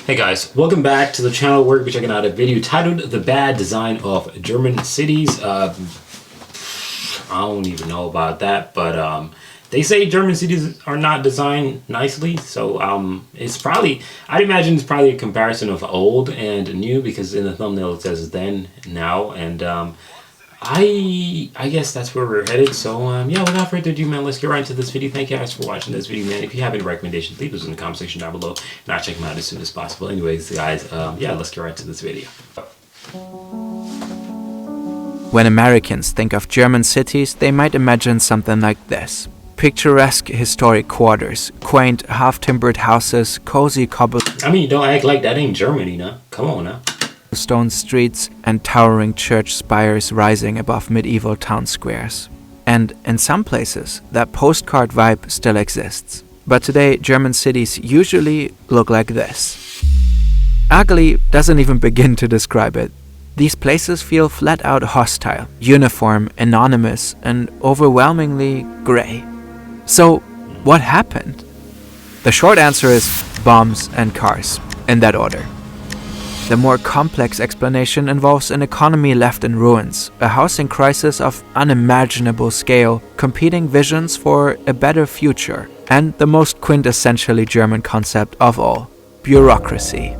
Hey guys, welcome back to the channel. We're going to be checking out a video titled The Bad Design of German Cities. I don't even know about that, but they say German cities are not designed nicely, so it's probably, I'd imagine it's probably a comparison of old and new, because in the thumbnail it says then, now, and I guess that's where we're headed. So yeah, without further ado, man, let's get right into this video. Thank you guys for watching this video, man. If you have any recommendations, leave those in the comment section down below, and I'll check them out as soon as possible. Anyways, guys, yeah, let's get right into this video. When Americans think of German cities, they might imagine something like this. Picturesque historic quarters, quaint half-timbered houses, cozy I mean, don't act like that ain't Germany, now. Come on, now. cobblestone streets, and towering church spires rising above medieval town squares. And in some places, that postcard vibe still exists. But today, German cities usually look like this. Ugly doesn't even begin to describe it. These places feel flat-out hostile, uniform, anonymous, and overwhelmingly grey. So, what happened? The short answer is bombs and cars, in that order. The more complex explanation involves an economy left in ruins, a housing crisis of unimaginable scale, competing visions for a better future, and the most quintessentially German concept of all, bureaucracy.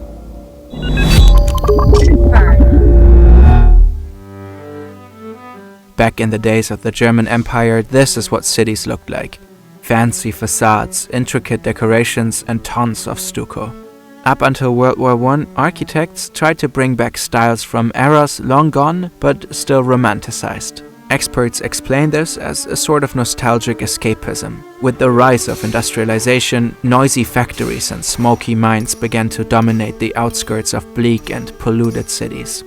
Back in the days of the German Empire, this is what cities looked like. Fancy facades, intricate decorations, and tons of stucco. Up until World War I, architects tried to bring back styles from eras long gone, but still romanticized. Experts explain this as a sort of nostalgic escapism. With the rise of industrialization, noisy factories and smoky mines began to dominate the outskirts of bleak and polluted cities.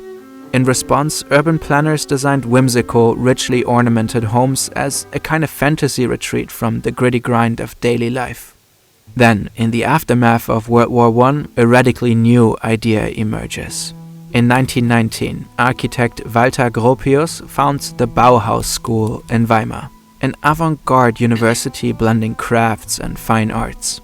In response, urban planners designed whimsical, richly ornamented homes as a kind of fantasy retreat from the gritty grind of daily life. Then, in the aftermath of World War I, a radically new idea emerges. In 1919, architect Walter Gropius founds the Bauhaus School in Weimar, an avant-garde university blending crafts and fine arts.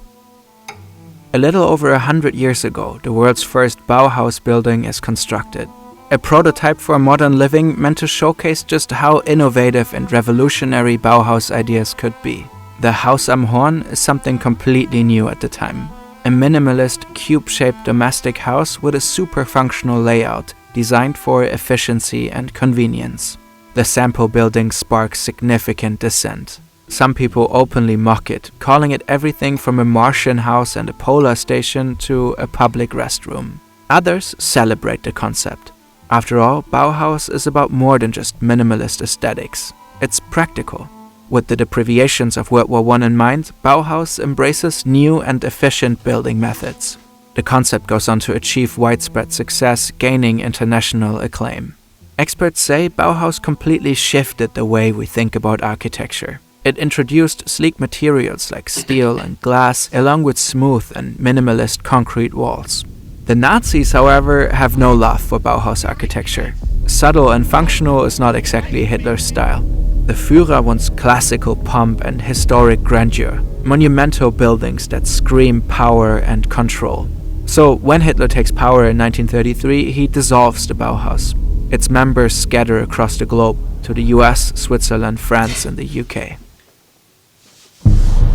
A little over 100 years ago, the world's first Bauhaus building is constructed. A prototype for modern living meant to showcase just how innovative and revolutionary Bauhaus ideas could be. The Haus am Horn is something completely new at the time. A minimalist, cube-shaped domestic house with a super functional layout designed for efficiency and convenience. The sample building sparks significant dissent. Some people openly mock it, calling it everything from a Martian house and a polar station to a public restroom. Others celebrate the concept. After all, Bauhaus is about more than just minimalist aesthetics. It's practical. With the deprivations of World War I in mind, Bauhaus embraces new and efficient building methods. The concept goes on to achieve widespread success, gaining international acclaim. Experts say Bauhaus completely shifted the way we think about architecture. It introduced sleek materials like steel and glass, along with smooth and minimalist concrete walls. The Nazis, however, have no love for Bauhaus architecture. Subtle and functional is not exactly Hitler's style. The Führer wants classical pomp and historic grandeur, monumental buildings that scream power and control. So when Hitler takes power in 1933, he dissolves the Bauhaus. Its members scatter across the globe to the US, Switzerland, France, and the UK.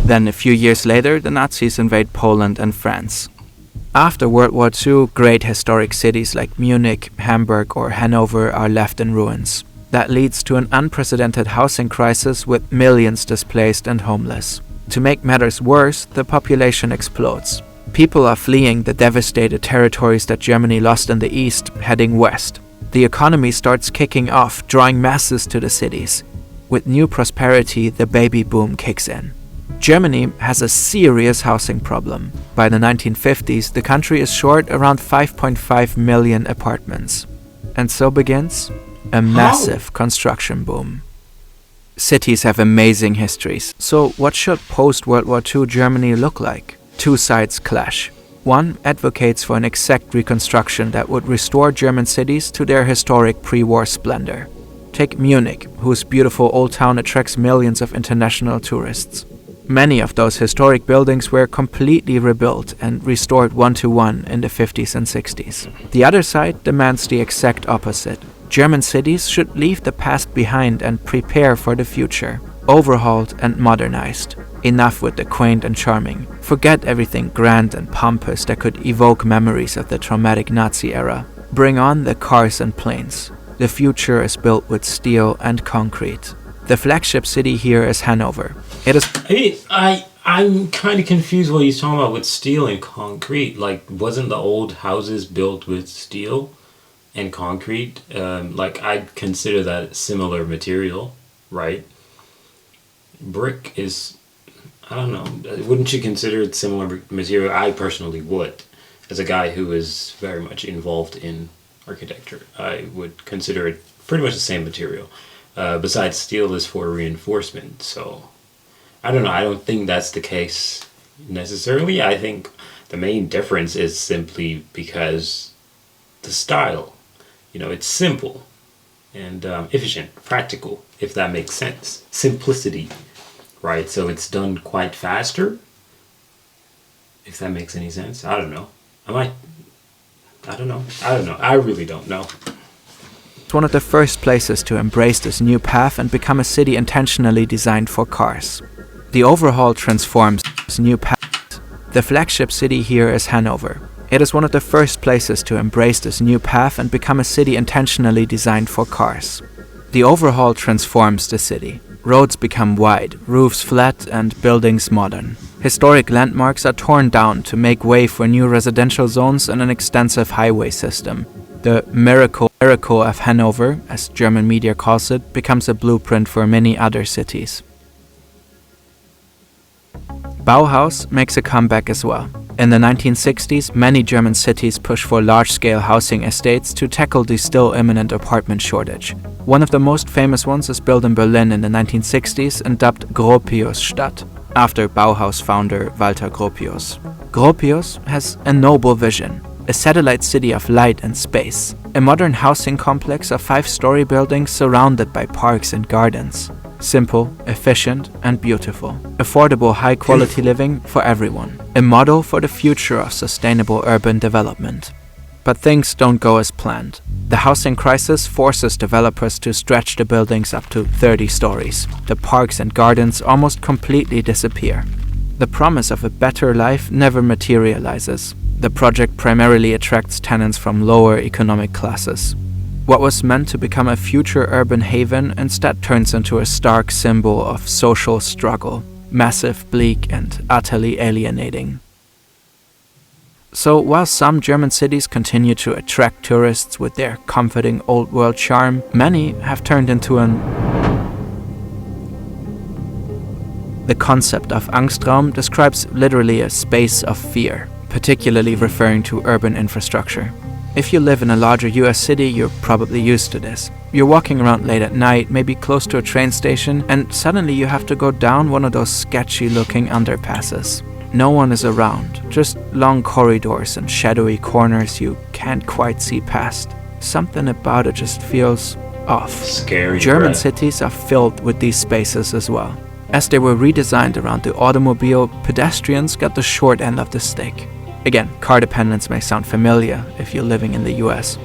Then a few years later, the Nazis invade Poland and France. After World War II, great historic cities like Munich, Hamburg, or Hanover are left in ruins. That leads to an unprecedented housing crisis with millions displaced and homeless. To make matters worse, the population explodes. People are fleeing the devastated territories that Germany lost in the east, heading west. The economy starts kicking off, drawing masses to the cities. With new prosperity, the baby boom kicks in. Germany has a serious housing problem. By the 1950s, the country is short around 5.5 million apartments. And so begins a massive construction boom. Cities have amazing histories, so what should post-World War II Germany look like? Two sides clash. One advocates for an exact reconstruction that would restore German cities to their historic pre-war splendor. Take Munich, whose beautiful old town attracts millions of international tourists. Many of those historic buildings were completely rebuilt and restored one-to-one in the 50s and 60s. The other side demands the exact opposite. German cities should leave the past behind and prepare for the future. Overhauled and modernized. Enough with the quaint and charming. Forget everything grand and pompous that could evoke memories of the traumatic Nazi era. Bring on the cars and planes. The future is built with steel and concrete. The flagship city here is Hanover. It is... I'm kind of confused what he's talking about with steel and concrete. Like, wasn't the old houses built with steel and concrete? I'd consider that a similar material, right? Brick is, I don't know, wouldn't you consider it similar material? I personally would. As a guy who is very much involved in architecture, I would consider it pretty much the same material. Besides, steel is for reinforcement, so I don't know. I don't think that's the case necessarily. I think the main difference is simply because the style, it's simple and efficient, practical, if that makes sense. Simplicity, right? So it's done quite faster, if that makes any sense. I don't know. I don't know. I really don't know. It's one of the first places to embrace this new path and become a city intentionally designed for cars. The overhaul transforms this new path. The flagship city here is Hanover. It is one of the first places to embrace this new path and become a city intentionally designed for cars. The overhaul transforms the city. Roads become wide, roofs flat, and buildings modern. Historic landmarks are torn down to make way for new residential zones and an extensive highway system. The miracle of Hanover, as German media calls it, becomes a blueprint for many other cities. Bauhaus makes a comeback as well. In the 1960s, many German cities pushed for large-scale housing estates to tackle the still imminent apartment shortage. One of the most famous ones is built in Berlin in the 1960s and dubbed Gropiusstadt, after Bauhaus founder Walter Gropius. Gropius has a noble vision, a satellite city of light and space, a modern housing complex of 5-story buildings surrounded by parks and gardens. Simple, efficient, and beautiful. Affordable, high-quality living for everyone. A model for the future of sustainable urban development. But things don't go as planned. The housing crisis forces developers to stretch the buildings up to 30 stories. The parks and gardens almost completely disappear. The promise of a better life never materializes. The project primarily attracts tenants from lower economic classes. What was meant to become a future urban haven instead turns into a stark symbol of social struggle, massive, bleak, and utterly alienating. So while some German cities continue to attract tourists with their comforting old-world charm, many have turned into The concept of Angstraum describes literally a space of fear, particularly referring to urban infrastructure. If you live in a larger US city, you're probably used to this. You're walking around late at night, maybe close to a train station, and suddenly you have to go down one of those sketchy-looking underpasses. No one is around, just long corridors and shadowy corners you can't quite see past. Something about it just feels off. Scary. German cities are filled with these spaces as well. As they were redesigned around the automobile, pedestrians got the short end of the stick. Again, car dependence may sound familiar if you're living in the US.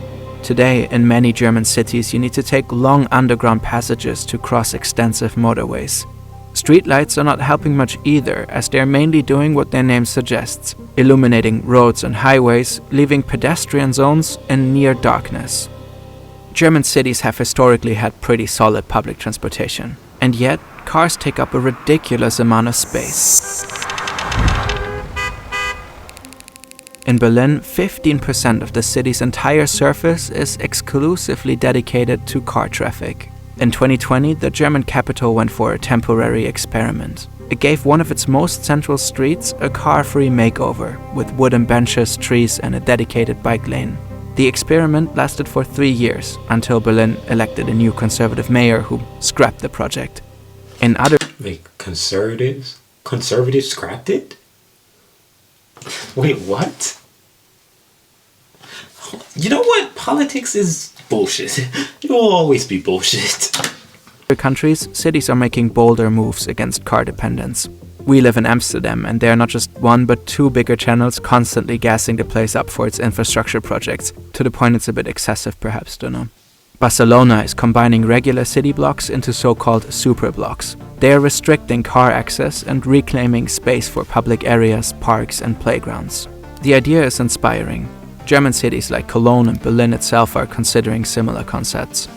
Today, in many German cities, you need to take long underground passages to cross extensive motorways. Streetlights are not helping much either, as they are mainly doing what their name suggests, illuminating roads and highways, leaving pedestrian zones in near darkness. German cities have historically had pretty solid public transportation, and yet cars take up a ridiculous amount of space. In Berlin, 15% of the city's entire surface is exclusively dedicated to car traffic. In 2020, the German capital went for a temporary experiment. It gave one of its most central streets a car-free makeover, with wooden benches, trees, and a dedicated bike lane. The experiment lasted for 3 years, until Berlin elected a new conservative mayor who scrapped the project. Wait, conservatives scrapped it? Wait, what? You know what? Politics is bullshit. It will always be bullshit. In other countries, cities are making bolder moves against car dependence. We live in Amsterdam, and there are not just one but two bigger channels constantly gassing the place up for its infrastructure projects, to the point it's a bit excessive perhaps, don't know. Barcelona is combining regular city blocks into so-called super blocks. They are restricting car access and reclaiming space for public areas, parks and playgrounds. The idea is inspiring. German cities like Cologne and Berlin itself are considering similar concepts.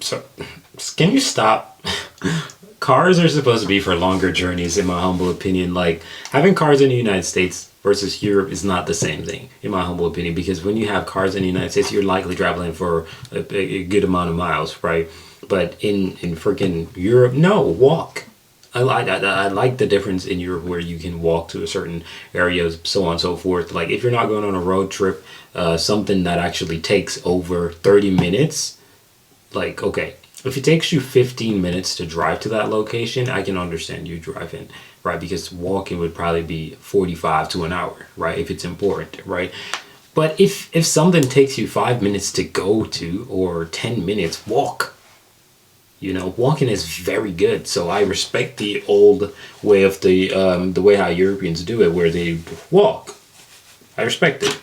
So, can you stop? Cars are supposed to be for longer journeys, in my humble opinion. Like, having cars in the United States versus Europe is not the same thing, in my humble opinion, because when you have cars in the United States, you're likely traveling for a good amount of miles, right? But in freaking Europe, no, walk. I like the difference in Europe where you can walk to a certain area, so on and so forth. Like, if you're not going on a road trip, something that actually takes over 30 minutes, like, okay, if it takes you 15 minutes to drive to that location, I can understand you driving, right? Because walking would probably be 45 to an hour, right? If it's important, right? But if something takes you 5 minutes to go to, or 10 minutes, walk. You know, walking is very good. So I respect the old way of the way how Europeans do it, where they walk. I respect it.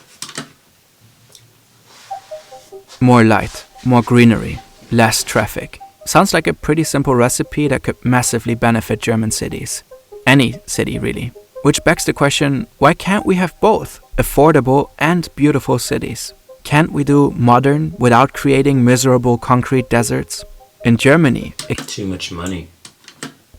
More light, more greenery, less traffic. Sounds like a pretty simple recipe that could massively benefit German cities. Any city, really. Which begs the question, why can't we have both affordable and beautiful cities? Can't we do modern without creating miserable concrete deserts? In Germany, Too much money.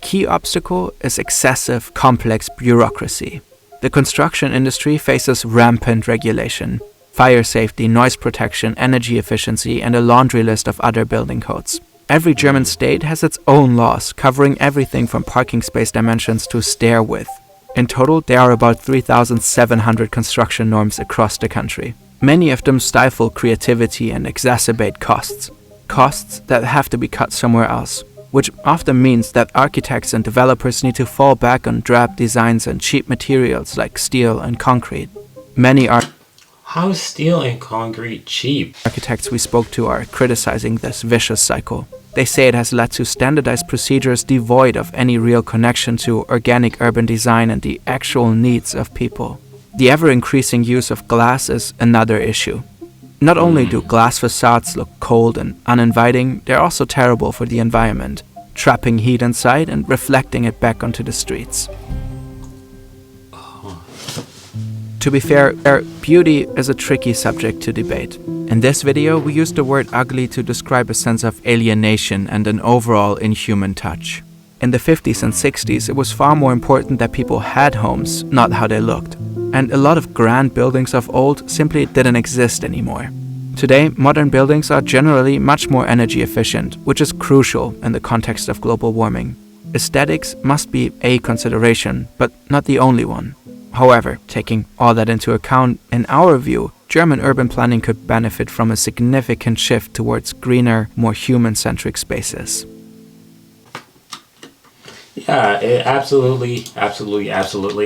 key obstacle is excessive, complex bureaucracy. The construction industry faces rampant regulation, fire safety, noise protection, energy efficiency, and a laundry list of other building codes. Every German state has its own laws, covering everything from parking space dimensions to stair width. In total, there are about 3,700 construction norms across the country. Many of them stifle creativity and exacerbate costs. Costs that have to be cut somewhere else, which often means that architects and developers need to fall back on drab designs and cheap materials like steel and concrete. Many How is steel and concrete cheap? architects we spoke to are criticizing this vicious cycle. They say it has led to standardized procedures devoid of any real connection to organic urban design and the actual needs of people. The ever-increasing use of glass is another issue. Not only do glass facades look cold and uninviting, they're also terrible for the environment, trapping heat inside and reflecting it back onto the streets. To be fair, beauty is a tricky subject to debate. In this video, we used the word ugly to describe a sense of alienation and an overall inhuman touch. In the 50s and 60s, it was far more important that people had homes, not how they looked. And a lot of grand buildings of old simply didn't exist anymore. Today, modern buildings are generally much more energy efficient, which is crucial in the context of global warming. Aesthetics must be a consideration, but not the only one. However, taking all that into account, in our view, German urban planning could benefit from a significant shift towards greener, more human-centric spaces. Yeah, absolutely.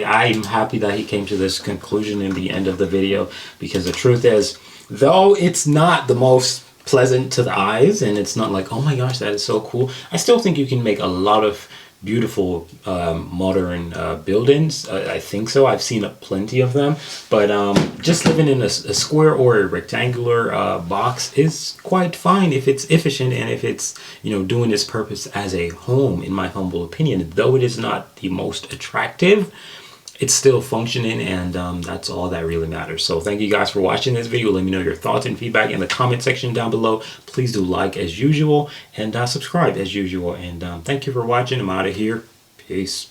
I'm happy that he came to this conclusion in the end of the video, because the truth is, though it's not the most pleasant to the eyes and it's not like, oh my gosh, that is so cool, I still think you can make a lot of beautiful modern buildings. I think so. I've seen plenty of them, but just living in a square or a rectangular box is quite fine if it's efficient and if it's, you know, doing its purpose as a home, in my humble opinion. Though it is not the most attractive, it's still functioning, and that's all that really matters. So thank you guys for watching this video. Let me know your thoughts and feedback in the comment section down below. Please do like as usual, and subscribe as usual. And thank you for watching. I'm out of here. Peace.